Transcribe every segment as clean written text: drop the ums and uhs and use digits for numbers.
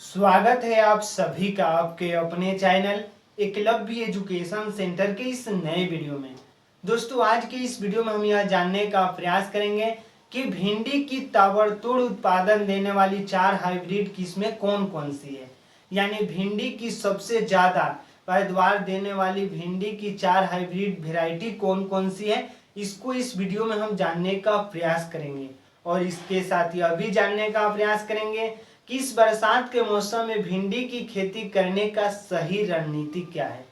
स्वागत है आप सभी का आपके अपने चैनल एकलव्य एजुकेशन सेंटर के इस नए वीडियो में। दोस्तों, आज के इस वीडियो में हम यह जानने का प्रयास करेंगे कि भिंडी की ताबड़तोड़ उत्पादन देने वाली 4 हाइब्रिड किस्में कौन कौन सी है। यानी भिंडी की सबसे ज़्यादा पैदावार देने वाली भिंडी की 4 हाइब्रिड वेराइटी कौन कौन सी है, इसको इस वीडियो में हम जानने का प्रयास करेंगे। और इसके साथ यह भी जानने का प्रयास करेंगे कि इस बरसात के मौसम में भिंडी की खेती करने का सही रणनीति क्या है।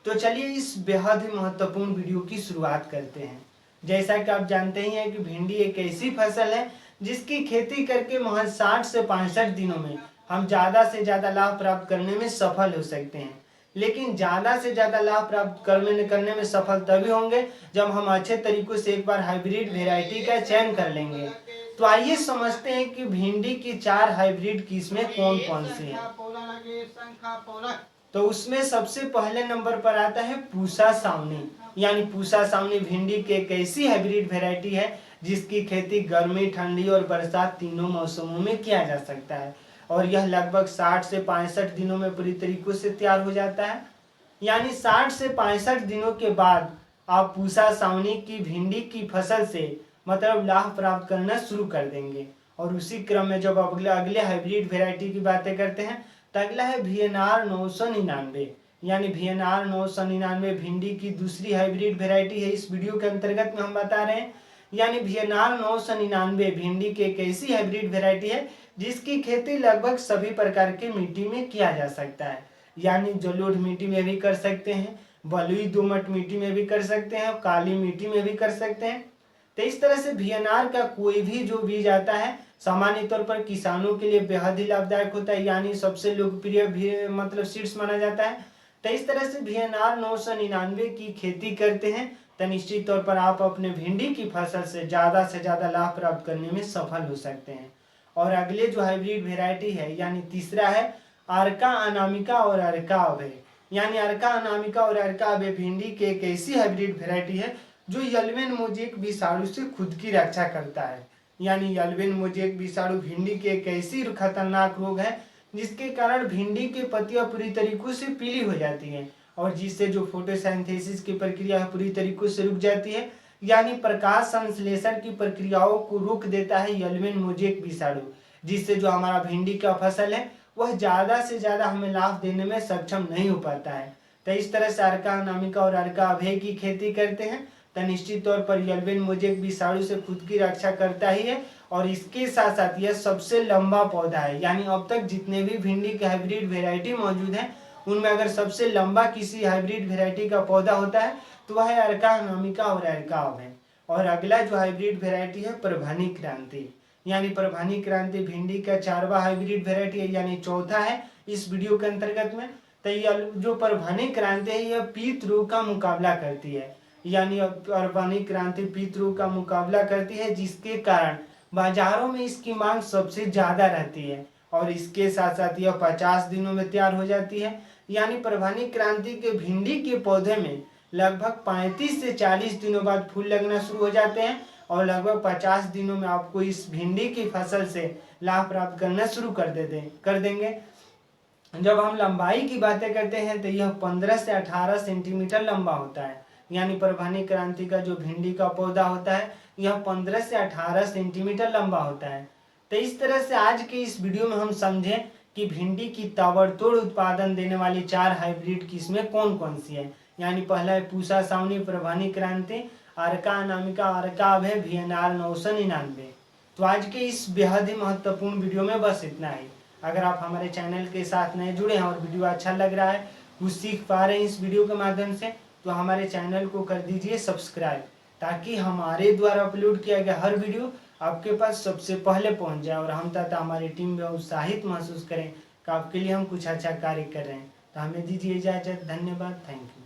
तो चलिए इस बेहद ही महत्वपूर्ण वीडियो की शुरुआत करते हैं। जैसा कि आप जानते ही हैं कि भिंडी एक ऐसी फसल है जिसकी खेती करके महज 60 से 65 दिनों में हम ज़्यादा से ज़्यादा लाभ प्राप्त करने में सफल हो सकते हैं। लेकिन ज़्यादा से ज़्यादा लाभ प्राप्त करने में सफल तभी होंगे जब हम अच्छे तरीकों से एक बार हाइब्रिड वेराइटी का चयन कर लेंगे। तो आइए समझते हैं कि भिंडी की 4 हाइब्रिड किस्में कौन कौन सी हैं। तो उसमें सबसे पहले नंबर पर आता है पूसा सावनी। यानी पूसा सावनी भिंडी की एक ऐसी हाइब्रिड वेराइटी है जिसकी खेती गर्मी, ठंडी और बरसात तीनों मौसमों में किया जा सकता है और यह लगभग 60 से 65 दिनों में पूरी तरीकों से तैयार हो जाता है। यानी 60 से 65 दिनों के बाद आप पूसा सावनी की भिंडी की फसल से मतलब लाभ प्राप्त करना शुरू कर देंगे। और उसी क्रम में जब अगले हाइब्रिड वेराइटी की बातें करते हैं तो अगला है VNR 999। यानी VNR 999 भिंडी की दूसरी हाइब्रिड वेराइटी है, इस वीडियो के अंतर्गत में हम बता रहे हैं। यानी VNR 999 भिंडी की एक ऐसी हाइब्रिड वेराइटी है जिसकी खेती लगभग सभी प्रकार की मिट्टी में किया जा सकता है। यानी जलोढ़ मिट्टी में भी कर सकते हैं, बलुई दोमट मिट्टी में भी कर सकते हैं, काली मिट्टी में भी कर सकते हैं। तो इस तरह से VNR का कोई भी जो बीज आता है सामान्य तौर पर किसानों के लिए बेहद ही लाभदायक होता है, यानी सबसे लोकप्रिय भी मतलब सीड्स माना जाता है। तो इस तरह से VNR 999 की खेती करते हैं तो निश्चित तौर पर आप अपने भिंडी की फसल से ज़्यादा लाभ प्राप्त करने में सफल हो सकते हैं। और अगले जो हाइब्रिड वेराइटी है यानी तीसरा है अर्का अनामिका और अर्का अभय। यानी अर्का अनामिका और अर्का अभय भिंडी की एक ऐसी हाइब्रिड वेराइटी है जो यल्वेन मोज़ेक विषाणु से खुद की रक्षा करता है। यानी यल्वेन मोज़ेक विषाणु भिंडी की एक ऐसी खतरनाक रोग है जिसके कारण भिंडी की पत्तियां पूरी तरीकों से पीली हो जाती हैं और जिससे जो फोटोसिंथेसिस की प्रक्रिया पूरी तरीकों से रुक जाती है। यानी प्रकाश संश्लेषण की प्रक्रियाओं को रोक देता है यल्वेन मोज़ेक विषाणु, जिससे जो हमारा भिंडी का फसल है वह ज़्यादा से ज़्यादा हमें लाभ देने में सक्षम नहीं हो पाता है। तो इस तरह से अर्का अनामिका और अर्का अभय की खेती करते हैं तो निश्चित तौर पर यल्वेन मोज़ेक विषाणु से खुद की रक्षा करता ही है और इसके साथ साथ यह सबसे लंबा पौधा है। यानी अब तक जितने भी भिंडी के हाइब्रिड वेराइटी मौजूद हैं उनमें अगर सबसे लंबा किसी हाइब्रिड वेराइटी का पौधा होता है तो वह है अर्का अनामिका और अर्का अभय। और अगला जो हाइब्रिड वेराइटी है प्रभानी क्रांति। यानी प्रभानी क्रांति भिंडी का 4वां हाइब्रिड वेराइटी है, यानी चौथा है इस वीडियो के अंतर्गत में। तो यह जो प्रभानी क्रांति है यह पीत रोग का मुकाबला करती है। यानी प्रभानी क्रांति पीत रोग का मुकाबला करती है जिसके कारण बाजारों में इसकी मांग सबसे ज़्यादा रहती है और इसके साथ साथ यह 50 दिनों में तैयार हो जाती है। यानी प्रभानी क्रांति के भिंडी के पौधे में लगभग 35 से 40 दिनों बाद फूल लगना शुरू हो जाते हैं और लगभग 50 दिनों में आपको इस भिंडी की फसल से लाभ प्राप्त करना शुरू कर देंगे। जब हम लंबाई की बातें करते हैं तो यह 15 से 18 सेंटीमीटर लंबा होता है। यानी प्रभानी क्रांति का जो भिंडी का पौधा होता है यह 15 से 18 सेंटीमीटर लंबा होता है। तो इस तरह से आज के इस वीडियो में हम समझें कि भिंडी की ताबड़तोड़ उत्पादन देने वाली 4 हाइब्रिड किस्में कौन कौन सी हैं। यानी पहला है पूसा सावनी, प्रभानी क्रांति, अर्का अनामिका, अर्का अभय, VNR 999। तो आज के इस बेहद ही महत्वपूर्ण वीडियो में बस इतना ही। अगर आप हमारे चैनल के साथ नए जुड़े हैं और वीडियो अच्छा लग रहा है, कुछ सीख पा रहे हैं इस वीडियो के माध्यम से, तो हमारे चैनल को कर दीजिए सब्सक्राइब ताकि हमारे द्वारा अपलोड किया गया हर वीडियो आपके पास सबसे पहले पहुंच जाए और हम तथा हमारी टीम में उत्साहित महसूस करें कि आपके लिए हम कुछ अच्छा कार्य कर रहे हैं। तो हमें दीजिए इजाज़त। धन्यवाद। Thank you.